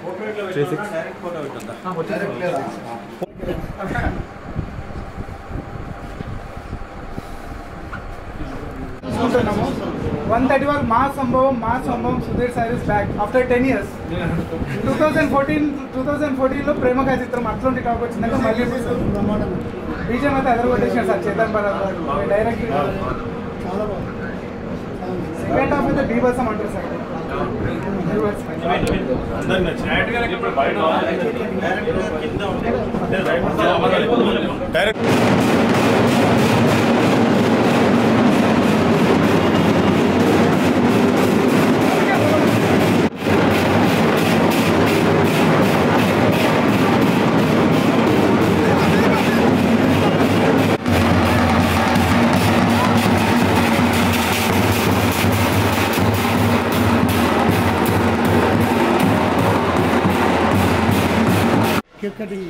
130 వరకు మా సంభవం Sudheer sir is back after 10 years. 2014లో ప్రేమగా చిత్రం అట్లాంటి టాక్ వచ్చిందంటే మళ్ళీ బీజం అయితే ఎదరగొట్టేసాడు sir Chetan Bharath direct. Second half అయితే బీభత్సం అంటారు సార్. केक कटिंग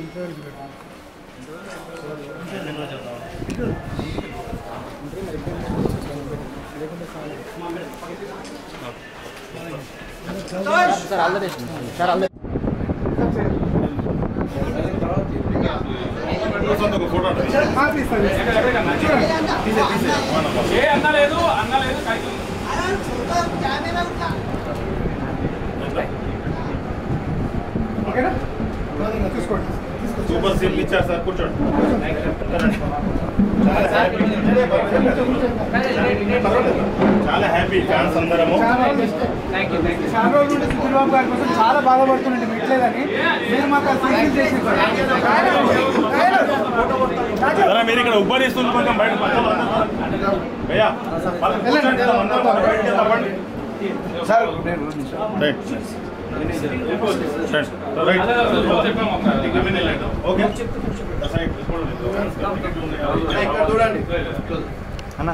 ఓకేనా సూపర్ సీన్ ఇచ్చారు సార్ కూర్చోండి చాలా హ్యాపీ ఫ్యాన్స్ అందరము చాలా రోజుల నుండి సుధీర్ బాబు గారి కోసం చాలా బాధపడుతుండే మీట్లేదని మీరు మాకు మీరు ఇక్కడ ఉబ్బరిస్తుంది కొంచెం బయట సార్ అన్న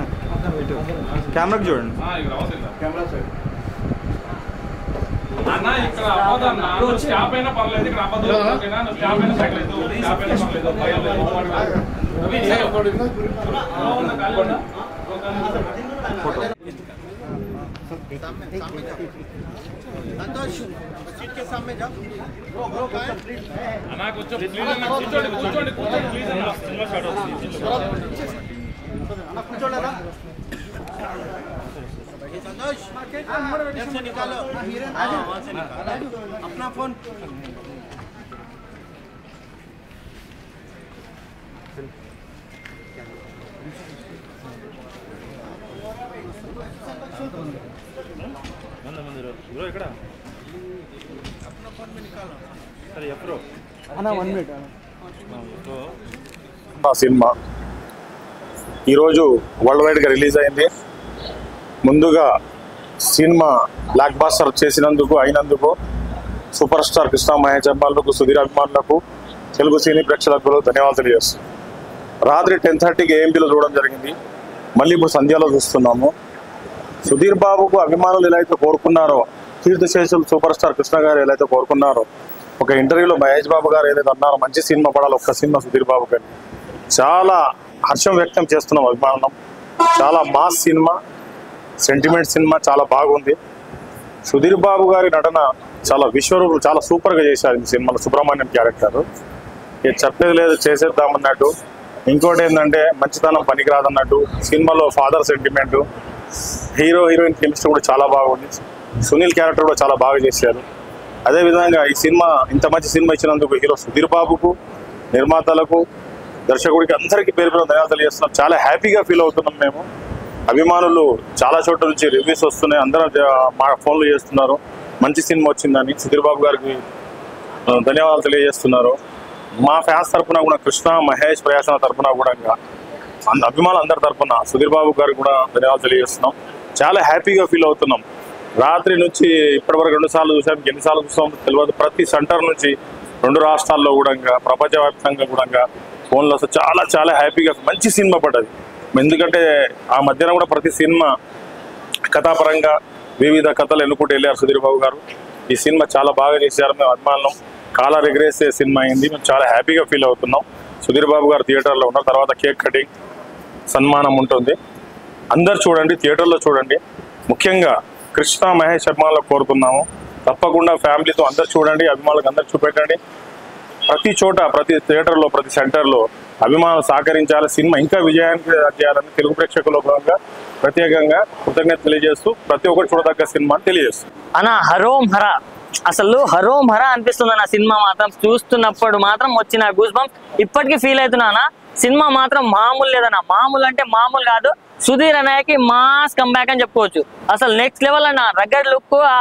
కెమెరాకి చూడండి. అన్న ఇక్కడ అవ్వదన్న స్టాప్ అయినా పర్లేదు, ఇక్కడ అవ్వదు ఓకేనా, స్టాప్ అయినా పర్లేదు, స్టాప్ అయినా పర్లేదు, భయం లేదు. అన్నా కొంచెం ప్లీజ్ అన్న కూర్చోండి కూర్చోండి కూర్చోండి ప్లీజ్ అన్న. సినిమా స్టార్ట్ అవుతుంది. संतोष इधर से निकालो, वहाँ से निकालो अपना फोन. ఇక్కడ अपना फोन में निकालो. సరే ఎప్పుడు అన్న 1 minute సినిమా ఈరోజు వరల్డ్ వైడ్గా రిలీజ్ అయింది. ముందుగా సినిమా బ్లాక్ బాస్టర్ చేసినందుకు అయినందుకు సూపర్ స్టార్ కృష్ణ మహేష్ అభిమానులకు, సుధీర్ అభిమానులకు, తెలుగు సినీ ప్రేక్షకులకు ధన్యవాదాలు తెలియజేస్తాం. రాత్రి 10:30కి ఏఎంపీలో చూడడం జరిగింది. మళ్ళీ ఇప్పుడు సంధ్యాలో చూస్తున్నాము. సుధీర్ బాబుకు అభిమానులు ఎలా అయితే కోరుకున్నారో, కీర్తిశేషులు సూపర్ స్టార్ కృష్ణ గారు ఎలా అయితే కోరుకున్నారో, ఒక ఇంటర్వ్యూలో మహేష్ బాబు గారు ఏదైతే అన్నారో మంచి సినిమా పడాలి, ఒక్క సినిమా సుధీర్ బాబు గారు చాలా హర్షం వ్యక్తం చేస్తున్నాం. అభిమానం చాలా మాస్ సినిమా, సెంటిమెంట్ సినిమా చాలా బాగుంది. సుధీర్ బాబు గారి నటన చాలా విశ్వరూపులు, చాలా సూపర్గా చేశారు ఈ సినిమాలో. సుబ్రహ్మణ్యం క్యారెక్టర్ చెప్పేది లేదు, చేసేద్దామన్నట్టు. ఇంకోటి ఏంటంటే మంచితనం పనికిరాదన్నట్టు. సినిమాలో father sentiment, hero heroine chemistry కూడా చాలా బాగుంది. సునీల్ క్యారెక్టర్ కూడా చాలా బాగా చేశారు. అదేవిధంగా ఈ సినిమా ఇంత మంచి సినిమా ఇచ్చినందుకు హీరో సుధీర్ బాబుకు, నిర్మాతలకు, దర్శకుడికి అందరికీ పేరు పేరు ధన్యవాదాలు తెలియజేస్తున్నాం. చాలా హ్యాపీగా ఫీల్ అవుతున్నాం మేము. అభిమానులు చాలా చోట్ల నుంచి రివ్యూస్ వస్తున్నాయి, అందరూ మా ఫోన్లు చేస్తున్నారు మంచి సినిమా వచ్చిందని. సుధీర్ బాబు గారికి ధన్యవాదాలు తెలియజేస్తున్నారు. మా ఫ్యాన్స్ తరఫున కూడా, కృష్ణ మహేష్ ప్రయాసన తరఫున కూడా, అభిమానులు అందరి తరఫున సుధీర్ బాబు గారికి కూడా ధన్యవాదాలు తెలియజేస్తున్నాం. చాలా హ్యాపీగా ఫీల్ అవుతున్నాం. రాత్రి నుంచి ఇప్పటివరకు 2 సార్లు చూసాం, ఎన్నిసార్లు చూసాం తెలియదు. ప్రతి సెంటర్ నుంచి 2 రాష్ట్రాల్లో కూడా, ప్రపంచవ్యాప్తంగా కూడా ఫోన్లో చాలా చాలా హ్యాపీగా మంచి సినిమా పడ్డది. ఎందుకంటే ఆ మధ్యన కూడా ప్రతి సినిమా కథాపరంగా వివిధ కథలు ఎన్నుకుంటూ వెళ్ళారు సుధీర్ బాబు గారు. ఈ సినిమా చాలా బాగా చేశారు. మేము అభిమానులం, కాలర్ ఎగరేసే సినిమా అయింది. మేము చాలా హ్యాపీగా ఫీల్ అవుతున్నాం. సుధీర్ బాబు గారు థియేటర్లో ఉన్నారు. తర్వాత కేక్ కటింగ్ సన్మానం ఉంటుంది. అందరు చూడండి, థియేటర్లో చూడండి. ముఖ్యంగా కృష్ణ మహేష్ అభిమానులకు కోరుతున్నాము, తప్పకుండా ఫ్యామిలీతో అందరు చూడండి, అభిమానులకు అందరు చూపెట్టండి. ప్రతి చోట, ప్రతి థియేటర్లో, ప్రతి సెంటర్లో అభిమానులు సహకరించాలి. సినిమా ఇంకా విజయానికి చేయాలని తెలుగు ప్రేక్షకుల భాగంగా ప్రత్యేకంగా కృతజ్ఞత తెలియజేస్తూ ప్రతి ఒక్కరు చూడదగ్గ సినిమా అని తెలియజేస్తూ అన్న హరోం హర, అసలు హరోం హర అనిపిస్తుంది అన్న సినిమా మాత్రం. చూస్తున్నప్పుడు మాత్రం వచ్చిన గూస్ బంప్స్ ఇప్పటికీ ఫీల్ అవుతున్నా. సినిమా మాత్రం మామూలు లేదన్న, మామూలు అంటే మామూలు కాదు. సుధీర్ అన్నయ్యకి మాస్ కంబ్యాక్ అని చెప్పుకోవచ్చు. అసలు నెక్స్ట్ లెవెల్ అన్న, రగ్గడ్ లుక్, ఆ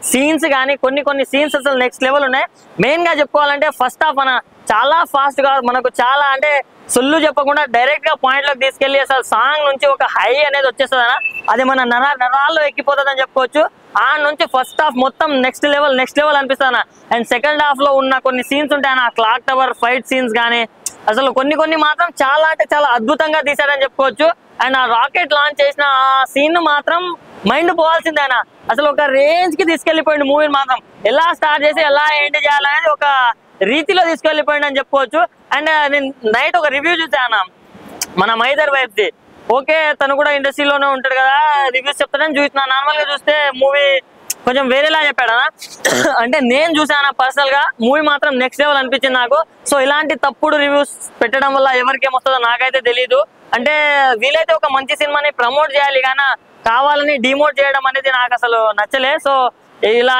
సీన్స్ కానీ కొన్ని సీన్స్ అసలు నెక్స్ట్ లెవెల్ ఉన్నాయి. మెయిన్ గా చెప్పుకోవాలంటే ఫస్ట్ హాఫ్ అన్న చాలా ఫాస్ట్ గా మనకు చాలా అంటే సొల్లు చెప్పకుండా డైరెక్ట్ గా పాయింట్ లోకి తీసుకెళ్లి అసలు సాంగ్ నుంచి ఒక హై అనేది వచ్చేస్తుంది అన్న. అది మన నరాల్లో ఎక్కిపోతుంది అని చెప్పుకోవచ్చు. ఆ నుంచి ఫస్ట్ హాఫ్ మొత్తం నెక్స్ట్ లెవెల్ అనిపిస్తుంది అన్న. అండ్ సెకండ్ హాఫ్ లో ఉన్న కొన్ని సీన్స్ ఉంటాయన్న, క్లాక్ టవర్ ఫైట్ సీన్స్ కానీ అసలు కొన్ని మాత్రం చాలా అంటే చాలా అద్భుతంగా తీశారని చెప్పుకోవచ్చు. అండ్ ఆ రాకెట్ లాంచ్ చేసిన ఆ సీన్ మాత్రం మైండ్ పోవాల్సిందేనా, అసలు ఒక రేంజ్ కి తీసుకెళ్లిపోయింది మూవీని మాత్రం. ఎలా స్టార్ట్ చేసి ఎలా ఎండ్ చేయాలనేది ఒక రీతిలో తీసుకెళ్లిపోయింది అని చెప్పుకోవచ్చు. అండ్ నేను నైట్ ఒక రివ్యూ చూసాను మన మైదర్ వైఫ్ ది. ఓకే, తను కూడా ఇండస్ట్రీలోనే ఉంటాడు కదా, రివ్యూస్ చెప్తాడని చూసిన. నార్మల్ గా చూస్తే మూవీ కొంచెం వేరేలా చెప్పాడనా. అంటే నేను చూసాను పర్సనల్ గా, మూవీ మాత్రం నెక్స్ట్ లెవెల్ అనిపించింది నాకు. సో ఇలాంటి తప్పుడు రివ్యూస్ పెట్టడం వల్ల ఎవరికి ఏమొస్తుందో నాకైతే తెలియదు. అంటే వీలైతే ఒక మంచి సినిమాని ప్రమోట్ చేయాలి కానీ కావాలని డిమోట్ చేయడం అనేది నాకు అసలు నచ్చలే. సో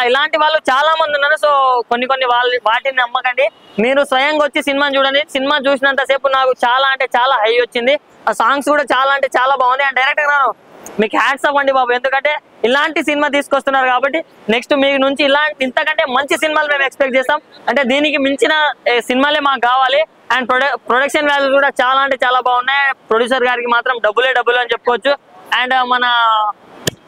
ఇలాంటి వాళ్ళు చాలా మంది ఉన్నారు. సో కొన్ని వాటిని నమ్మకండి, మీరు స్వయంగా వచ్చి సినిమాని చూడండి. సినిమా చూసినంత సేపు నాకు చాలా అంటే చాలా హై వచ్చింది. ఆ సాంగ్స్ కూడా చాలా అంటే చాలా బాగుంది. అండ్ డైరెక్టర్ గారు మీకు హ్యాట్స్ ఆఫ్ అండి బాబు, ఎందుకంటే ఇలాంటి సినిమా తీసుకొస్తున్నారు కాబట్టి నెక్స్ట్ మీ నుంచి ఇంతకంటే మంచి సినిమాలు మేము ఎక్స్పెక్ట్ చేస్తాం. అంటే దీనికి మించిన సినిమాలే మాకు కావాలి. అండ్ ప్రొడక్షన్ వాల్యూ కూడా చాలా అంటే చాలా బాగున్నాయి. ప్రొడ్యూసర్ గారికి మాత్రం డబ్బులే అని చెప్పుకోవచ్చు. అండ్ మన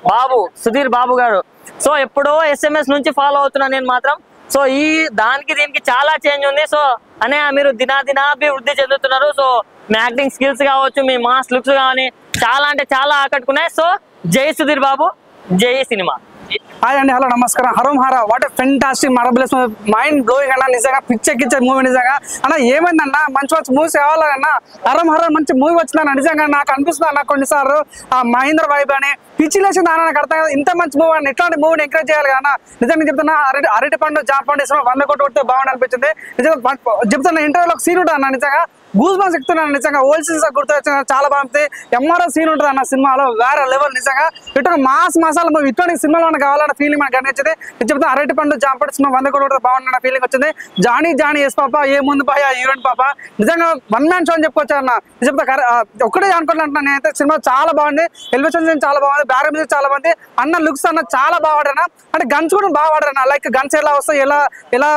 బాబు సుధీర్ బాబు గారు, సో ఎప్పుడో SMS నుంచి ఫాలో అవుతున్నా నేను మాత్రం. సో దీనికి చాలా చేంజ్ ఉంది. సో అనే మీరు దినాభివృద్ధి చెందుతున్నారు. సో మీ యాక్టింగ్ స్కిల్స్ కావచ్చు, మీ మాస్ లుక్స్ కానీ చాలా అంటే చాలా ఆకట్టుకున్నాయి. సో జై సుధీర్ బాబు, జై సినిమా. హాయ్ అండి, హలో నమస్కారం. Harom Hara what a fantastic marvellous mind blowing అన్న, నిజంగా పిచ్చెక్కిచ్చే మూవీ నిజంగా అన్న. ఏమైందన్నా మంచి మూవీస్ కావాలన్నా హరోం హర మంచి మూవీ వచ్చిందన్న. నిజంగా నాకు అనిపిస్తుంది అన్న కొన్నిసార్లు ఆ మహేంద్ర వైబ్ అని పిచ్చి లేచింది అన్న. నాకు అర్థం ఇంత మంచి మూవీ అని ఇట్లాంటి మూవీని ఎంకరేజ్ చేయాలి కదా. నిజంగా చెప్తున్నా, అరటి పండు జాపండు 100 కోట్లు కొడితే బాగుంది అనిపించింది. నిజంగా చెప్తున్నా, ఇంటర్వ్యూలో ఒక సీన్ ఉంటుంది అన్న, నిజంగా గూస్ బంప్స్ ఎక్కుతున్నాను. నిజంగా ఓల్డ్ సీన్స్ గుర్తు చాలా బాగుంది. ఎంఆర్ఓ సీన్ ఉంటుంది అన్న సినిమాలో, వేరే లెవెల్. నిజంగా ఇటు మాస్ మసాలా మూవీ ఇటువంటి సినిమాలో కావాలన్న ఫీలింగ్ మనకు కనిపించింది. నేను చెప్తాను, అరటి పండు జాపండు సినిమా 100 కోట్లు బాగుందన్న ఫీలింగ్ వచ్చింది. జానీ ఎస్ పాప, ఏ ముందు పాయ హీరోయిన్ పాప, నిజంగా వన్ మ్యాన్ షో అని చెప్పుకోవచ్చు అన్న. చెప్తా ఒక్కటే అనుకుంటున్నా నేనైతే, సినిమా చాలా బాగుంది. ఎలివేషన్ చాలా బాగుంది, బ్యాక్ మ్యూజిక్ చాలా బాగుంది అన్న. లుక్స్ అన్న చాలా బాగా వాడారన్న. అంటే గన్స్ కూడా బాగా వాడారన్న. లైక్ గన్స్ ఎలా వస్తాయి, ఎలా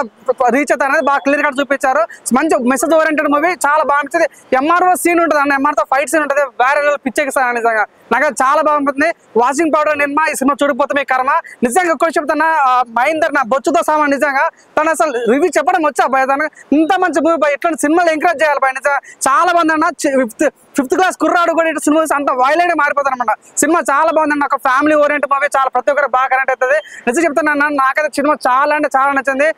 రీచ్ అవుతాయి అనేది బాగా క్లియర్ గా చూపించారు. మంచి మెసేజ్ ఓరియంటెడ్ మూవీ, చాలా బాగా అనిపించింది. ఎంఆర్ఓ సీన్ ఉంటుంది అన్న, ఎంఆర్తో ఫైట్ సీన్ ఉంటుంది, వేరే పిచ్చెక్కిస్తాను నిజంగా. నాకు చాలా బాగుంటుంది. వాషింగ్ పౌడర్ నిర్మా ఈ సినిమా చూడకపోతే మీ కర్మ. నిజంగా ఎక్కువ చెప్తాను, మహేందర్ నా బొచ్చుతో సామాన్. నిజంగా తను అసలు రివ్యూ చెప్పడం వచ్చా భయ, తను ఇంత మంచి మూవీ భయ, ఇట్లాంటి సినిమాలు ఎంకరేజ్ చేయాలి భయ. నిజంగా చాలా బాగుంది అన్న. ఫిఫ్త్ క్లాస్ కుర్రాడు కూడా ఇటు సినిమా అంత వైలెంట్ మారిపోతారు అనమాట. సినిమా చాలా బాగుంది. ఒక ఫ్యామిలీ ఓరియంట్ మూవీ, చాలా ప్రతి ఒక్కరు బాగా కనెక్ట్ అవుతుంది. నిజం చెప్తాను అన్న, నాకైతే సినిమా చాలా అంటే చాలా నచ్చింది.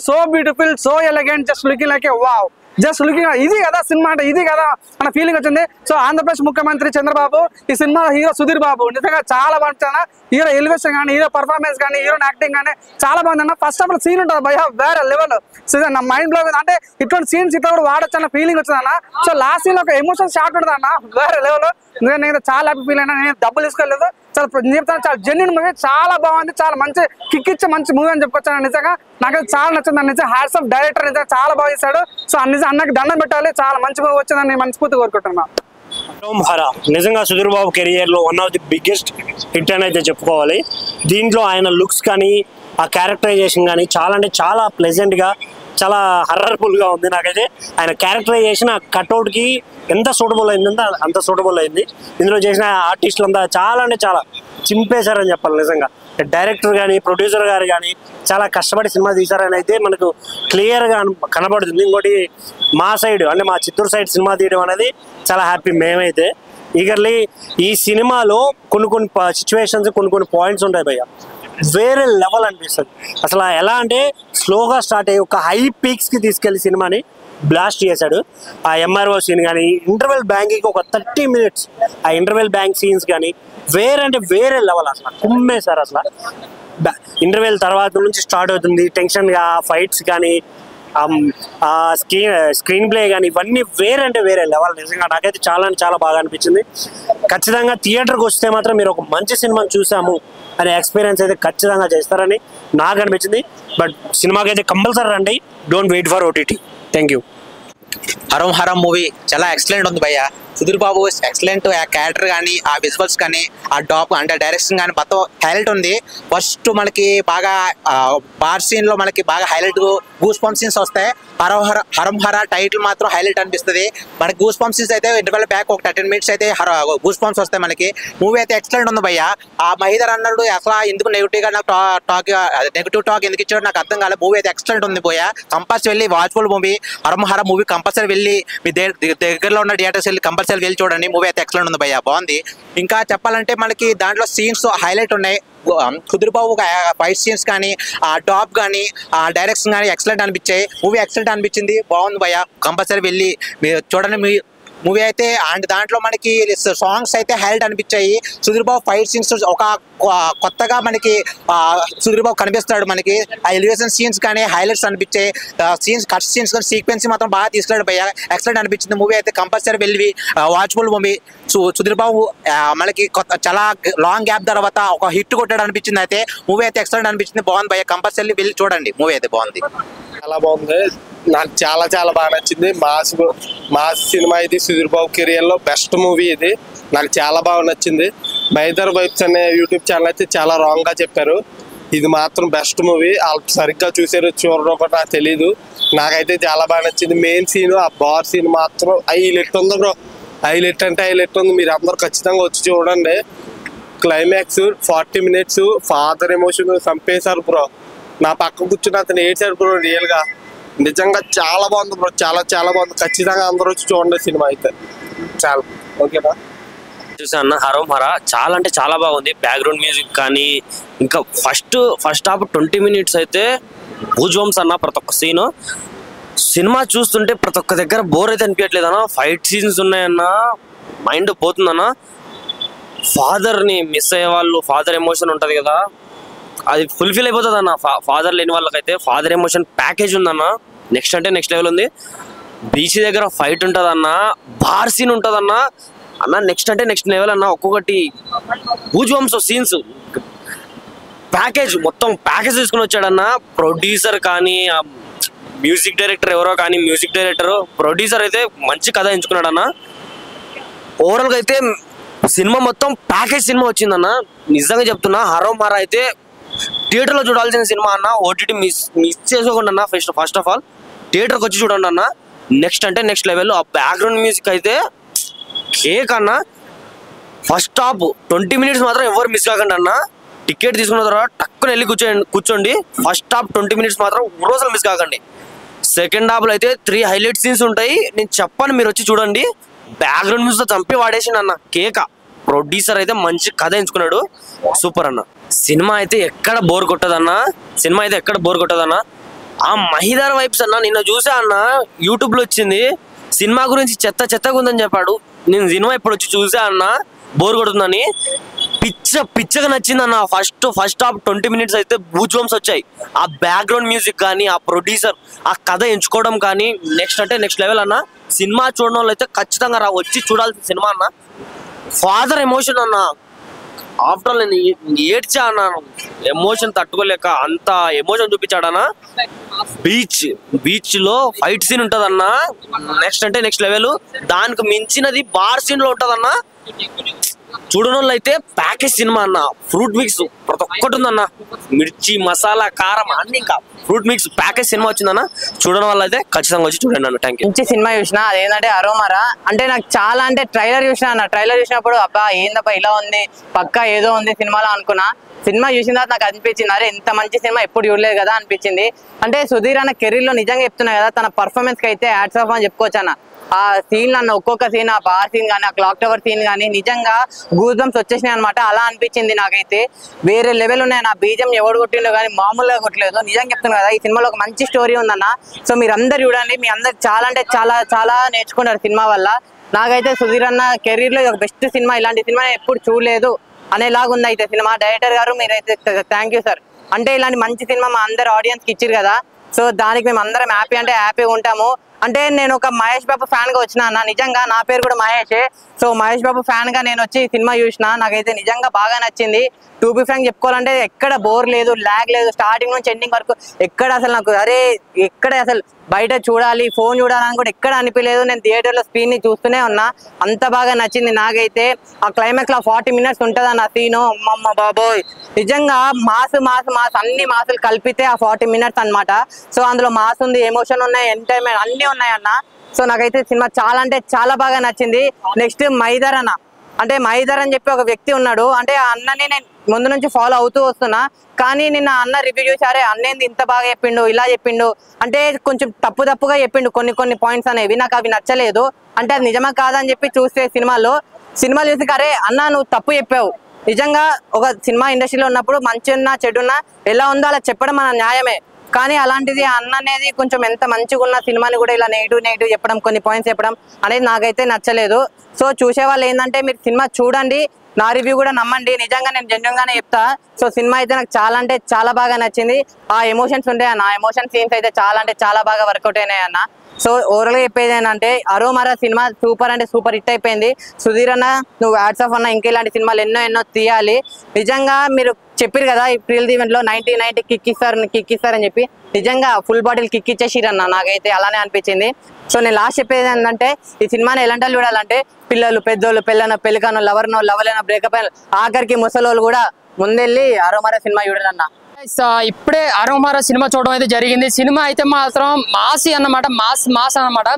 So beautiful, so elegant, just looking like ఏ వావ్, జస్ట్ లుకింగ్ ఇది కదా సినిమా అంటే, ఇది కదా అన్న ఫీలింగ్ వచ్చింది. సో ఆంధ్రప్రదేశ్ ముఖ్యమంత్రి చంద్రబాబు, ఈ సినిమా హీరో సుధీర్ బాబు, నిజంగా చాలా బాగుంటుంది. హీరో ఎలివేషన్ కానీ, హీరో పర్ఫార్మెన్స్ కానీ, హీరో యాక్టింగ్ కానీ చాలా బాగుంది అన్న. ఫస్ట్ ఆఫ్ ఆల్ సీన్ ఉంటుంది భయ, వేరే లెవెల్. నా మైండ్ బ్లో అంటే ఇటువంటి సీన్స్ ఇట్లా కూడా వాడచ్చు అన్న ఫీలింగ్ వచ్చింది అన్న. సో లాస్ట్ సీన్ లో ఒక ఎమోషన్ షాట్ ఉంటుంది అన్న, వేరే లెవెల్. నేను చాలా హ్యాపీ ఫీల్ అయినా. నేను డబ్బులు తీసుకోలేదు, చాలా చెప్తాను, చాలా జెన్యున్ మూవీ, చాలా బాగుంది. చాలా మంచి కిక్ ఇచ్చే మంచి మూవీ అని చెప్పుకొచ్చాను. నిజంగా నాకు చాలా నచ్చింది. నిజంగా హ్యాట్స్ ఆఫ్ డైరెక్టర్, నిజంగా చాలా బాగా చేశాడు. సో అన్నకి దండం పెట్టాలి, చాలా మంచి మూవీ వచ్చిందని నేను మనస్ఫూర్తి కోరుకుంటున్నాను. హరోం హర నిజంగా సుధీర్ బాబు కెరియర్లో one of the biggest hit అని అయితే చెప్పుకోవాలి. దీంట్లో ఆయన లుక్స్ కానీ, ఆ క్యారెక్టరైజేషన్ కానీ చాలా అంటే చాలా ప్లెజెంట్గా, చాలా హర్రర్ఫుల్గా ఉంది. నాకైతే ఆయన క్యారెక్టరైజేషన్, ఆ కట్అవుట్కి ఎంత సూటబుల్ అయిందంటే అంత సూటబుల్ అయింది. ఇందులో చేసిన ఆర్టిస్టులు అంతా చాలా అంటే చాలా చింపేశారని చెప్పాలి. నిజంగా డైరెక్టర్ కానీ, ప్రొడ్యూసర్ గారు కానీ చాలా కష్టపడి సినిమా తీశారని అయితే మనకు క్లియర్గా కనబడుతుంది. ఇంకోటి మా సైడ్ అంటే మా చిత్తూరు సైడ్ సినిమా తీయడం అనేది చాలా హ్యాపీ. మేమైతే ఈగర్లీ ఈ సినిమాలో కొన్ని సిచ్యువేషన్స్, కొన్ని పాయింట్స్ ఉంటాయి భయ్య, వేరే లెవెల్ అనిపిస్తుంది. అసలు ఎలా అంటే స్లోగా స్టార్ట్ అయ్యి ఒక హై పీక్స్కి తీసుకెళ్లి సినిమాని బ్లాస్ట్ చేశాడు. ఆ ఎంఆర్ఓ సీన్ కానీ, ఇంటర్వెల్ బ్యాంకింగ్ ఒక 30 minutes ఆ ఇంటర్వెల్ బ్యాంక్ సీన్స్ కానీ వేరే అంటే వేరే లెవెల్. అసలు కుమ్మేశారు. అసలు ఇంటర్వెల్ తర్వాత నుంచి స్టార్ట్ అవుతుంది. టెన్షన్గా ఫైట్స్ కానీ ఆ స్క్రీన్ ప్లే కానీ ఇవన్నీ వేరే అంటే వేరే లెవెల్. నిజంగా నాకైతే చాలా అంటే చాలా బాగా అనిపించింది. ఖచ్చితంగా థియేటర్కి వస్తే మాత్రం మీరు ఒక మంచి సినిమాని చూసాము అనే ఎక్స్పీరియన్స్ అయితే ఖచ్చితంగా చేస్తారని నాకు అనిపించింది. బట్ సినిమాకి అయితే కంపల్సరీ రండి, don't wait for OTT. Thank you. Harom Harom movie చాలా ఎక్సలెంట్ ఉంది భయ్య. సుధీర్ బాబు ఎక్సలెంట్, ఆ క్యారెక్టర్ కానీ ఆ విజువల్స్ కానీ ఆ డాప్ అంటే డైరెక్షన్ కానీ మొత్తం హైలైట్ ఉంది. ఫస్ట్ మనకి బాగా బార్ సీన్ లో మనకి బాగా హైలైట్ గూస్ పంప్ సీన్స్ వస్తాయి. హరం హర టైటిల్ మాత్రం హైలైట్ అనిపిస్తుంది మనకి. గూస్ పంప్ సీన్స్ అయితే ఇంటర్వెల్ బ్యాక్ ఒక 10 minutes అయితే గూస్ పంప్స్ వస్తాయి మనకి. మూవీ అయితే ఎక్సలెంట్ ఉంది భయ్య. ఆ మహీధర్ అన్నాడు అసలు ఎందుకు నెగిటివ్ గా నాకు నెగిటివ్ టాక్ ఎందుకు ఇచ్చాడు నాకు అర్థం కాలేదు. మూవీ అయితే ఎక్సలెంట్ ఉంది భయ్య. కంపల్సరీ వెళ్ళి వాచ్ఫుల్ మూవీ హరం హర మూవీ కంపల్సరీ వెళ్ళి మీ దగ్గరలో ఉన్న థియేటర్స్ వెళ్ళి కంపల్సరీ వెళ్ళి చూడండి. మూవీ అయితే ఎక్సలెంట్ ఉంది భయ్య, బాగుంది. ఇంకా చెప్పాలంటే మనకి దాంట్లో సీన్స్ హైలైట్ ఉన్నాయి. సుధీర్ బాబు ఫైట్ సీన్స్ కానీ ఆ టాప్ కానీ ఆ డైరెక్షన్ కానీ ఎక్సలెంట్ అనిపించాయి. మూవీ ఎక్సలెంట్ అనిపించింది, బాగుంది భయ్య. కంపల్సరీ వెళ్ళి మీరు చూడండి మీ మూవీ అయితే. అండ్ దాంట్లో మనకి సాంగ్స్ అయితే హైలైట్ అనిపించాయి. సుధీర్ బాబు ఫైట్ సీన్స్ ఒక కొత్తగా మనకి సుధీర్ బాబు కనిపిస్తాడు మనకి. ఆ ఎలివేషన్ సీన్స్ కానీ హైలైట్స్ అనిపించాయి. సీన్స్ కట్ సీన్స్ కానీ సీక్వెన్స్ మాత్రం బాగా తీసుకెళ్ళాడు భయ్య, ఎక్సలెంట్ అనిపించింది. మూవీ అయితే కంపల్సరీ వెళ్ళి వాచ్ఫుల్ మూవీ. సుధీర్ బాబు మనకి చాలా లాంగ్ గ్యాప్ తర్వాత ఒక హిట్ కొట్టాడు అనిపించింది. అయితే మూవీ అయితే ఎక్సలెంట్ అనిపించింది, బాగుంది భయ్య. కంపల్సరీ వెళ్ళి చూడండి, మూవీ అయితే బాగుంది, చాలా బాగుంది. నాకు చాలా చాలా బాగా నచ్చింది. మాస్ సినిమా ఇది. సుధీర్ బాబు కెరియర్ లో బెస్ట్ మూవీ ఇది. నాకు చాలా బాగా నచ్చింది. మహీధర్ వైబ్స్ అనే యూట్యూబ్ ఛానల్ అయితే చాలా రాంగ్ గా చెప్పారు. ఇది మాత్రం బెస్ట్ మూవీ. వాళ్ళు సరిగ్గా చూసారు చూడడం కూడా నాకు తెలీదు. నాకైతే చాలా బాగా నచ్చింది. మెయిన్ సీన్ ఆ బార్ సీన్ మాత్రం హైలైట్ ఉంది బ్రో. హైలైట్ అంటే హైలైట్ ఉంది. మీరు అందరూ ఖచ్చితంగా వచ్చి చూడండి. క్లైమాక్స్ 40 minutes ఫాదర్ ఎమోషన్ చంపేశారు బ్రో. నా పక్క కూర్చుని అతను ఏడ్చారు బ్రో. రియల్ గా నిజంగా చాలా బాగుంది బ్రో, చాలా చాలా బాగుంది. ఖచ్చితంగా అందరూ వచ్చి చూడండి సినిమా అయితే. చాలా ఓకేనా. చూసాను హరం హర, చాలా అంటే చాలా బాగుంది. బ్యాక్గ్రౌండ్ మ్యూజిక్ కానీ ఇంకా ఫస్ట్ హాఫ్ 20 minutes అయితే గూజ్బంప్స్ అన్న. ప్రతి ఒక్క సీను సినిమా చూస్తుంటే ప్రతి ఒక్క దగ్గర బోర్ అయితే అనిపించట్లేదు అన్న. ఫైట్ సీన్స్ ఉన్నాయన్న, మైండ్ పోతుందన్న. ఫాదర్ని మిస్ అయ్యే వాళ్ళు ఫాదర్ ఎమోషన్ ఉంటుంది కదా, అది ఫుల్ఫిల్ అయిపోతుంది అన్న. ఫాదర్ లేని వాళ్ళకైతే ఫాదర్ ఎమోషన్ ప్యాకేజ్ ఉందన్న. నెక్స్ట్ అంటే నెక్స్ట్ లెవెల్ ఉంది. బీచ్ దగ్గర ఫైట్ ఉంటుంది అన్న, బార్ సీన్ ఉంటుంది అన్న. నెక్స్ట్ అంటే నెక్స్ట్ లెవెల్ అన్న. ఒక్కొక్కటి గూజ్బంప్స్ సీన్స్ ప్యాకేజ్ మొత్తం ప్యాకేజ్ తీసుకుని వచ్చాడన్న. ప్రొడ్యూసర్ కానీ మ్యూజిక్ డైరెక్టర్ ఎవరో కానీ, మ్యూజిక్ డైరెక్టర్ ప్రొడ్యూసర్ అయితే మంచి కథ ఎంచుకున్నాడు అన్న. ఓవరాల్గా అయితే సినిమా మొత్తం ప్యాకేజ్ సినిమా వచ్చిందన్న. నిజంగా చెప్తున్నా, హరం హర అయితే థియేటర్లో చూడాల్సిన సినిమా అన్న. OTT మిస్ చేసుకోకుండా అన్న. ఫస్ట్ ఆఫ్ ఆల్ థియేటర్కి వచ్చి చూడండి అన్న. నెక్స్ట్ అంటే నెక్స్ట్ లెవెల్. ఆ బ్యాక్గ్రౌండ్ మ్యూజిక్ అయితే కేక్ అన్న. ఫస్ట్ హాఫ్ 20 minutes మాత్రం ఎవరు మిస్ కాకండి అన్న. టికెట్ తీసుకున్న తర్వాత టక్కున వెళ్ళి కూర్చోండి. ఫస్ట్ హాఫ్ 20 minutes మాత్రం రోజులు మిస్ కాకండి. సెకండ్ హాఫ్లో అయితే 3 హైలైట్ సీన్స్ ఉంటాయి. నేను చెప్పాను, మీరు వచ్చి చూడండి. బ్యాక్గ్రౌండ్ మ్యూజిక్ తో చంపి వాడేసిండు అన్న. కేక ప్రొడ్యూసర్ అయితే మంచి కథ ఎంచుకున్నాడు, సూపర్ అన్న. సినిమా అయితే ఎక్కడ బోర్ కొట్టదన్న. ఆ మహీధర్ వైబ్స్ అన్న నిన్న చూసా అన్న, యూట్యూబ్ లో వచ్చింది. సినిమా గురించి చెత్తగా ఉందని చెప్పాడు. నేను సినిమా ఇప్పుడు వచ్చి చూసా అన్న, బోర్ కొడుతుందని. పిచ్చగా నచ్చింది అన్న. ఫస్ట్ హాఫ్ 20 minutes అయితే గూజ్బంప్స్ వచ్చాయి. ఆ బ్యాక్గ్రౌండ్ మ్యూజిక్ కానీ, ఆ ప్రొడ్యూసర్ ఆ కథ ఎంచుకోవడం కానీ నెక్స్ట్ అంటే నెక్స్ట్ లెవెల్ అన్న. సినిమా చూడడం వాళ్ళు అయితే ఖచ్చితంగా వచ్చి చూడాల్సిన సినిమా అన్న. ఫాదర్ ఎమోషన్ అన్న. ఆఫ్టర్ ఆల్ నేను ఏడ్చా అన్న, ఎమోషన్ తట్టుకోలేక అంత ఎమోషన్ చూపించాడన్న. బీచ్ లో ఫైట్ సీన్ ఉంటదన్న. నెక్స్ట్ అంటే నెక్స్ట్ లెవెల్. దానికి మించినది బార్ సీన్ లో ఉంటదన్న. చూడడం వాళ్ళు అయితే ప్యాకేజ్ సినిమా అన్న. ఫ్రూట్ మిక్స్ ప్రతి ఒక్కటి ఉందన్న. మిర్చి, మసాలా, కారం అన్ని, ఇంకా ఫ్రూట్ మిక్స్ ప్యాకేజ్ సినిమా వచ్చిందన్న. చూడడం వల్ల అయితే ఖచ్చితంగా వచ్చి చూడండి అన్న. Thank you. మంచి సినిమా చూసిన. అదేంటంటే హరం హర అంటే నాకు చాలా అంటే ట్రైలర్ చూసిన అన్న. ట్రైలర్ చూసినప్పుడు అబ్బా ఏందబ్బా ఇలా ఉంది, పక్కా ఏదో ఉంది సినిమాలో అనుకున్నా. సినిమా చూసిన తర్వాత నాకు అనిపించింది, అరే ఇంత మంచి సినిమా ఎప్పుడు చూడలేదు కదా అనిపించింది. అంటే సుధీర్ అన్న కెరీర్ లో నిజంగా చెప్తున్నా కదా, తన పర్ఫార్మెన్స్ కి అయితే హ్యాట్స్ ఆఫ్ అని చెప్పుకోవచ్చు అన్న. ఆ సీన్ అన్న, ఒక్కొక్క సీన్, ఆ బార్ సీన్ కానీ, ఆ క్లాక్ టవర్ సీన్ కానీ నిజంగా గూజ్బంప్స్ వచ్చేసినాయి అనమాట. అలా అనిపించింది నాకైతే. వేరే లెవెల్ ఉన్నాయి. నా బీజం ఎవడు కొట్టిండో కానీ మామూలుగా కొట్టలేదు. నిజంగా చెప్తున్నా కదా, ఈ సినిమాలో ఒక మంచి స్టోరీ ఉందన్న. సో మీరు అందరు చూడండి. మీ అందరు చాలా అంటే చాలా నేర్చుకున్నారు సినిమా వల్ల. నాకైతే సుధీర్ అన్న కెరీర్ లో ఒక బెస్ట్ సినిమా. ఇలాంటి సినిమా ఎప్పుడు చూడలేదు అనేలాగా ఉంది అయితే సినిమా. డైరెక్టర్ గారు మీరైతే థ్యాంక్ యూ సార్. అంటే ఇలాంటి మంచి సినిమా మా అందరు ఆడియన్స్కి ఇచ్చారు కదా. సో దానికి మేము అందరం హ్యాపీగా ఉంటాము. అంటే నేను ఒక మహేష్ బాబు ఫ్యాన్ గా వచ్చిన అన్న, నిజంగా నా పేరు కూడా మహేషే. సో మహేష్ బాబు ఫ్యాన్ గా నేను వచ్చి సినిమా చూసిన, నాకైతే నిజంగా బాగా నచ్చింది. టు బి ఫ్రాంక్ చెప్పుకోవాలంటే ఎక్కడ బోర్ లేదు, ల్యాగ్ లేదు, స్టార్టింగ్ నుంచి ఎండింగ్ వరకు ఎక్కడ అసలు నాకు ఎక్కడ అసలు బయట చూడాలి, ఫోన్ చూడాలని కూడా ఎక్కడ అనిపించలేదు. నేను థియేటర్లో స్క్రీన్ ని చూస్తూనే ఉన్నా, అంత బాగా నచ్చింది నాకైతే. ఆ క్లైమాక్స్ లో 40 minutes ఉంటుంది అన్న సీను, అమ్మ బాబోయ్ నిజంగా మాస్ అన్ని మాసులు కలిపితే ఆ 40 minutes అన్నమాట. సో అందులో మాస్ ఉంది, ఎమోషన్ ఉన్నాయి, ఎంటర్టైన్మెంట్ అన్ని ఉన్నాయన్న. సో నాకైతే సినిమా చాలా అంటే చాలా బాగా నచ్చింది. నెక్స్ట్ మైదర్ అన్న, అంటే మైదర్ అని చెప్పి ఒక వ్యక్తి ఉన్నాడు. అంటే ఆ అన్నని నేను ముందు నుంచి ఫాలో అవుతూ వస్తున్నా, కానీ నిన్న అన్న రివ్యూ చూసారే, అన్నేంది ఇంత బాగా చెప్పిండు, ఇలా చెప్పిండు అంటే కొంచెం తప్పుగా చెప్పిండు కొన్ని పాయింట్స్ అనేవి, నాకు అవి నచ్చలేదు. అంటే అది నిజమా కాదని చెప్పి చూస్తే సినిమాలు చూసి అరే అన్న నువ్వు తప్పు చెప్పావు. నిజంగా ఒక సినిమా ఇండస్ట్రీలో ఉన్నప్పుడు మంచి ఉన్నా చెడున్నా ఎలా ఉందో అలా చెప్పడం మన న్యాయమే. కానీ అలాంటిది అన్న అనేది కొంచెం ఎంత మంచిగా ఉన్న సినిమాని కూడా ఇలా నెగిటివ్ చెప్పడం, కొన్ని పాయింట్స్ చెప్పడం అనేది నాకైతే నచ్చలేదు. సో చూసే వాళ్ళు ఏంటంటే మీరు సినిమా చూడండి, నా రివ్యూ కూడా నమ్మండి. నిజంగా నేను జెన్యూన్ గానే చెప్తా. సో సినిమా అయితే నాకు చాలా అంటే చాలా బాగా నచ్చింది. ఆ ఎమోషన్స్ ఉంటాయి అన్న, ఎమోషన్ సీన్స్ అయితే చాలా అంటే చాలా బాగా వర్కౌట్ అయినాయి అన్న. సో ఓవరాల్ గా చెప్పేది ఏంటంటే అరోమరా సినిమా సూపర్ అంటే సూపర్ హిట్ అయిపోయింది. సుధీర్ అన్న నువ్వు హ్యాట్స్ ఆఫ్ అన్న, ఇంకా ఇలాంటి సినిమాలు ఎన్నో తీయాలి. నిజంగా మీరు చెప్పారు కదా ఈ ప్రిల్ ఈవెంట్ లో 90 కిక్ ఇస్తారని చెప్పి, నిజంగా ఫుల్ బాటిల్ కిక్ ఇచ్చేసిరన్న, నాకైతే అలానే అనిపించింది. సో నేను లాస్ట్ చెప్పేది ఏంటంటే ఈ సినిమాని ఎలాంటి వాళ్ళు చూడాలంటే పిల్లలు, పెద్దోళ్ళు, పెళ్ళికను, లవర్లైన బ్రేకప్ అయిన ఆఖరికి ముసలోళ్ళు కూడా ముందెళ్ళి అరోమరా సినిమా చూడాలన్న. ఇప్పుడే అరోమరా సినిమా చూడడం అయితే జరిగింది. సినిమా అయితే మాత్రం మాసి అన్నమాట, మాస్ అన్నమాట.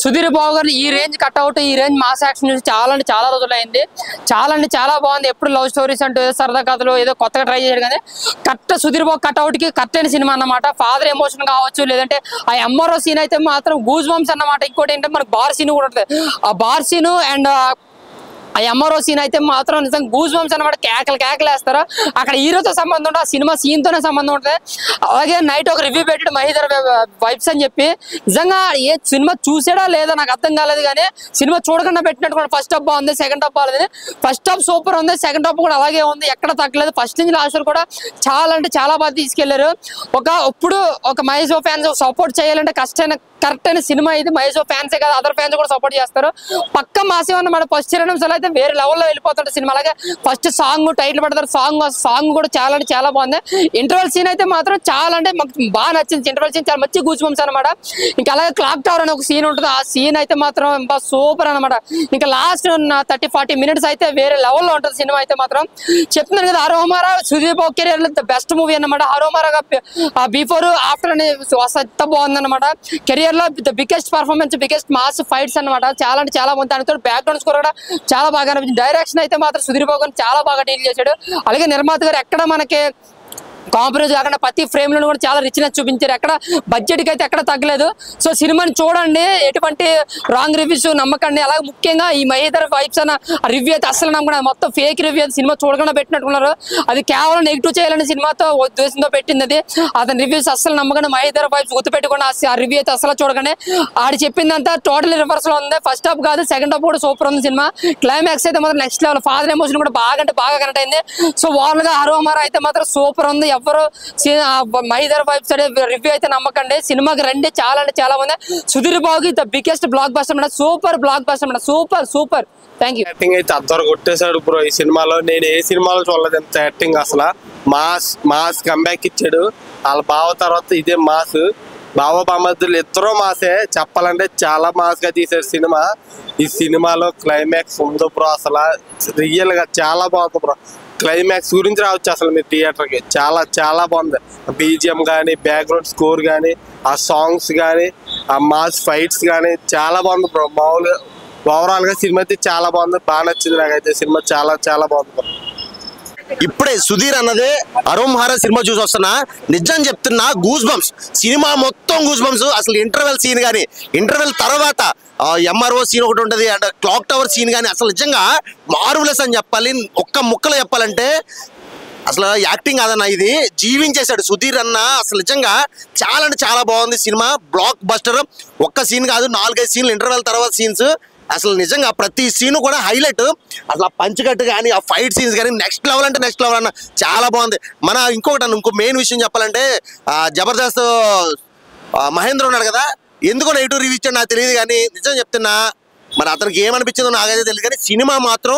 సుధీర్ బాబు గారు ఈ రేంజ్ కట్అవుట్, ఈ రేంజ్ మాస్ యాక్షన్ చూసి చాలా అంటే చాలా రోజులు అయింది. చాలా బాగుంది. ఎప్పుడు లవ్ స్టోరీస్ అంటూ సరదా కథలు ఏదో కొత్తగా ట్రై చేశాడు, కానీ సుధీర్ బాబు కట్అవుట్ కి కరెక్ట్ అయిన సినిమా అన్నమాట. ఫాదర్ ఎమోషన్ కావచ్చు, లేదంటే ఆ ఎంఆర్ఓ సీన్ అయితే మాత్రం గూజ్ బంప్స్ అన్నమాట. ఇంకోటి ఏంటంటే మనకు బార్ సీన్ కూడా ఉంటుంది. ఆ బార్ సీన్ అండ్ ఆ ఎంఆర్ఓ సీన్ అయితే మాత్రం నిజంగా గూజ్ బంప్స్ అనమాట. కేకలు వేస్తారు. అక్కడ హీరోతో సంబంధం ఉంటుంది, ఆ సినిమా సీన్ తోనే సంబంధం ఉంటుంది. అలాగే నైట్ ఒక రివ్యూ పెట్టాడు మహేందర్ వైబ్స్ అని చెప్పి. నిజంగా ఏ సినిమా చూసాడా లేదా నాకు అర్థం కాలేదు, కానీ సినిమా చూడకుండా పెట్టినట్టు కూడా ఫస్ట్ హాఫ్ బాగుంది, సెకండ్ హాఫ్ బాగాలేదు. ఫస్ట్ హాఫ్ సూపర్ ఉంది, సెకండ్ హాఫ్ కూడా అలాగే ఉంది, ఎక్కడ తగ్గలేదు. ఫస్ట్ నుంచి లాస్ట్ కూడా చాలా అంటే చాలా బాగా తీసుకెళ్లారు. ఇప్పుడు ఒక మహేష్ ఫ్యాన్స్ సపోర్ట్ చేయాలంటే కరెక్ట్ అయిన సినిమా ఇది. మహేష్ ఫ్యాన్సే కాదు, అదర్ ఫ్యాన్స్ కూడా సపోర్ట్ చేస్తారు. పక్క మాసం అన్నమాట. ఫస్ట్ 2 నిమిషాలు అయితే వేరే లెవెల్లో వెళ్ళిపోతాడు సినిమా. అలాగే ఫస్ట్ సాంగ్ టైటిల్ పెడతారు, సాంగ్ కూడా చాలా అంటే చాలా బాగుంది. ఇంటర్వెల్ సీన్ అయితే మాత్రం చాలా అంటే మాకు బాగా నచ్చింది. ఇంటర్వెల్ సీన్ చాలా మంచి గూజ్ బంప్స్ అనమాట. ఇంకా అలాగే క్లాక్ టవర్ అనే ఒక సీన్ ఉంటుంది, ఆ సీన్ అయితే మాత్రం సూపర్ అనమాట. ఇంకా లాస్ట్ 30-40 minutes అయితే వేరే లెవెల్లో ఉంటుంది సినిమా అయితే మాత్రం. చెప్తున్నాను కదా, అరోమరా సుధీర్ బాబు కెరీర్ లో ద బెస్ట్ మూవీ అన్నమాట. అరోమరా బిఫోర్ ఆఫ్టర్ అని ఎంత బాగుంది అనమాట. కెరియర్ లో the biggest performance, biggest mass fights అనమాట. చాలా అంటే చాలా బాగుంది. దానితో బ్యాక్గ్రౌండ్ స్కోర్ కూడా చాలా బాగా అనిపించింది. డైరెక్షన్ అయితే మాత్రం సుధీర్ బాబు చాలా బాగా డీల్ చేశాడు. అలాగే నిర్మాత గారు ఎక్కడ మనకి కాంప్రమైజ్ కాకుండా ప్రతి ఫ్రేమ్ లో కూడా చాలా రిచ్నెస్ చూపించారు. ఎక్కడ బడ్జెట్ కి అయితే ఎక్కడ తగ్గలేదు. సో సినిమాని చూడండి, ఎటువంటి రాంగ్ రివ్యూస్ నమ్మకండి. అలాగే ముఖ్యంగా ఈ మహేందర్ వైబ్స్ అన్న రివ్యూ అయితే అసలు నమ్మకం, మొత్తం ఫేక్ రివ్యూ. సినిమా చూడకుండా పెట్టినట్టున్నారు. అది కేవలం నెగిటివ్ చేయాలని సినిమాతో ఉద్దేశంతో పెట్టింది అది. అతని రివ్యూస్ అసలు నమ్మకండి. మహేందర్ వైబ్స్ గుర్తుపెట్టుకోండి, ఆ రివ్యూ అయితే అసలు చూడకండి. ఆడి చెప్పిందంతా టోటల్ రివర్స్ లో ఉంది. ఫస్ట్ హాఫ్ కాదు, సెకండ్ హాఫ్ కూడా సూపర్ ఉంది సినిమా. క్లైమాక్స్ అయితే మాత్రం నెక్స్ట్ లెవెల్. ఫాదర్ ఎమోషన్ కూడా బాగా అంటే బాగా కనెక్ట్ అయింది. సో ఓవరాల్ గా అరోమరా అయితే మాత్రం సూపర్ ఉంది. ఎవరు మహేందర్ వైబ్స్ రివ్యూ అయితే నమ్మకండి, సినిమాకి రండి. చాలా అంటే చాలా ఉంది. సుధీర్ బాబుకి ద బిగ్గెస్ట్ బ్లాక్ బస్టర్ అన్నమాట. సూపర్ బ్లాక్ బస్టర్ అన్నమాట. Super thank you. యాక్టింగ్ అయితే అద్దరు కొట్టేశాడు బ్రో ఈ సినిమాలో. నేను ఏ సినిమాలో చూడలేదు ఎంత యాక్టింగ్. అసలు మాస్ కంబ్యాక్ ఇచ్చాడు. వాళ్ళ బావ తర్వాత ఇదే మాస్. బావ బామర్దులు ఇద్దరు మాసే, చెప్పాలంటే చాలా మాస్ గా తీసారు సినిమా. ఈ సినిమాలో క్లైమాక్స్ ఉందో బ్రో, అసలు రియల్ గా చాలా బాగుంది బ్రో. క్లైమాక్స్ గురించి రావచ్చు అసలు మీరు థియేటర్ కి. చాలా బాగుంది. బీజిఎం కానీ, బ్యాక్గ్రౌండ్ స్కోర్ కానీ, ఆ సాంగ్స్ కానీ, ఆ మాస్ ఫైట్స్ కానీ చాలా బాగుంది బ్రో. మామూలుగా ఓవరాల్ గా సినిమా అయితే చాలా బాగుంది. బాగా నచ్చింది నాకైతే సినిమా. చాలా బాగుంది బ్రో. ఇప్పుడే సుధీర్ అన్నదే అరోమరా సినిమా చూసి వస్తున్నా. నిజం చెప్తున్నా, గూస్ బంప్స్ సినిమా మొత్తం గూస్ బంప్స్. అసలు ఇంటర్వెల్ సీన్ కానీ, ఇంటర్వెల్ తర్వాత ఎంఆర్ఓ సీన్ ఒకటి ఉంటుంది, అండ్ క్లాక్ టవర్ సీన్ కానీ అసలు నిజంగా మార్వెలస్ అని చెప్పాలి. ఒక్క ముక్కలో చెప్పాలంటే అసలు యాక్టింగ్ కాదన్న, ఇది జీవించేశాడు సుధీర్ అన్న. అసలు నిజంగా చాలా అంటే చాలా బాగుంది సినిమా. Block buster. ఒక్క సీన్ కాదు, 4-5 సీన్లు ఇంటర్వెల్ తర్వాత సీన్స్ అసలు నిజంగా ప్రతి సీన్ కూడా హైలైట్. అసలు ఆ పంచకట్టు కానీ ఆ ఫైట్ సీన్స్ కానీ నెక్స్ట్ లెవెల్ అంటే నెక్స్ట్ లెవెల్ అన్న, చాలా బాగుంది. ఇంకో మెయిన్ విషయం చెప్పాలంటే జబర్దస్త్ మహేంద్ర ఉన్నాడు కదా, ఎందుకో నెగిటివ్ రివ్యూ ఇచ్చాడు నాకు తెలియదు కానీ నిజం చెప్తున్నా, మరి అతనికి ఏమనిపించిందో నాకైతే తెలియదు కానీ సినిమా మాత్రం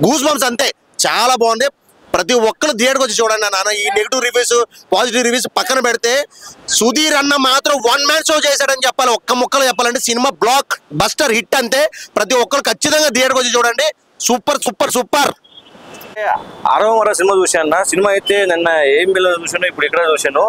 గూస్ బంప్స్ అంతే, చాలా బాగుంది. ప్రతి ఒక్కరు థియేటర్కి వచ్చి చూడండి నాన్న. ఈ నెగిటివ్ రివ్యూస్ పాజిటివ్ రివ్యూస్ పక్కన పెడితే సుధీర్ అన్న మాత్రం వన్ మ్యాన్ షో చేశాడని చెప్పాలి. ఒక్క ముక్కలు చెప్పాలంటే సినిమా బ్లాక్ బస్టర్ హిట్ అంతే. ప్రతి ఒక్కరు ఖచ్చితంగా థియేటర్కి వచ్చి చూడండి. Super super super. అరవమర సినిమా చూశాను. సినిమా అయితే నిన్న ఏం పిల్లలు చూశాను, ఇప్పుడు ఇక్కడ చూశాను.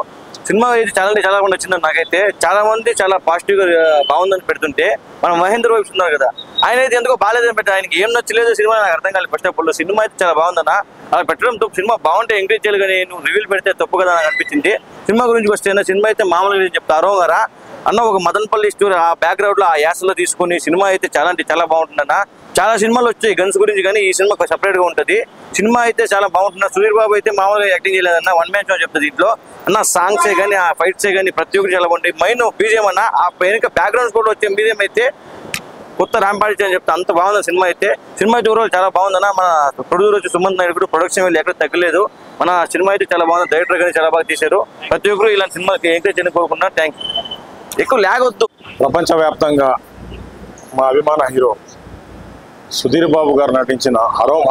సినిమా అయితే చాలా బాగా నచ్చిందని నాకైతే. చాలా మంది చాలా పాజిటివ్ గా బాగుందని పెడుతుంటే మనం మహేంద్ర వైపు ఉన్నారు కదా, ఆయన అయితే ఎందుకో బాగాలేదని పెట్టారు. ఆయనకి ఏం నచ్చలేదు సినిమా నాకు అర్థం కాలేదు. ఫస్ట్ ఆఫ్ ఆల్ సినిమా అయితే చాలా బాగుందన్న, అలా పెట్టడం తప్పు. సినిమా బాగుంటే ఎంకరేజ్ చేయాలి కానీ నువ్వు రివ్యూలు పెడితే తప్పు కదా నాకు అనిపించింది. సినిమా గురించి వస్తే సినిమా అయితే మామూలుగా చెప్తా అరవమర అన్న ఒక మదనపల్లి స్టోరీ ఆ బ్యాక్గ్రౌండ్ లో ఆ యాసలో తీసుకుని సినిమా అయితే చాలా బాగుంటుందన్న. చాలా సినిమాలు వచ్చాయి గన్స్ గురించి కానీ ఈ సినిమా సెపరేట్ గా ఉంటుంది. సినిమా అయితే చాలా బాగుంటుంది. సుధీర్ బాబు అయితే మామూలుగా యాక్టింగ్ చేయలేదన్న, వన్ మ్యాన్ షో చెప్తుంది దీంట్లో అన్న. సాంగ్సే కానీ ఆ ఫైట్సే కానీ ప్రతి ఒక్కటి చాలా బాగుంటాయి. మెయిన్ బీజిఎం అన్న, ఆ వెనుక బ్యాక్గ్రౌండ్ కూడా వచ్చే బీజిఎం అయితే కొత్త ర్యాంపాడి అని చెప్తే అంత బాగుంది సినిమా అయితే. సినిమా అయితే ఓవరాల్ చాలా బాగుందన్న. మన ప్రొడ్యూసర్ వచ్చి సుమంత్ నాయుడు కూడా ప్రొడక్షన్ వెళ్ళి ఎక్కడ తగ్గలేదు. మన సినిమా అయితే చాలా బాగుంది. డైరెక్టర్ కానీ చాలా బాగా తీశారు. ప్రతి ఒక్కరు ఇలాంటి సినిమాకి ఎంకరేజ్ చేయకోకుండా థ్యాంక్ యూ. ఎక్కువ ల్యాగ్ వద్దు. ప్రపంచవ్యాప్తంగా మా అభిమాన హీరో సుధీర్ బాబు గారు నటించిన హరోం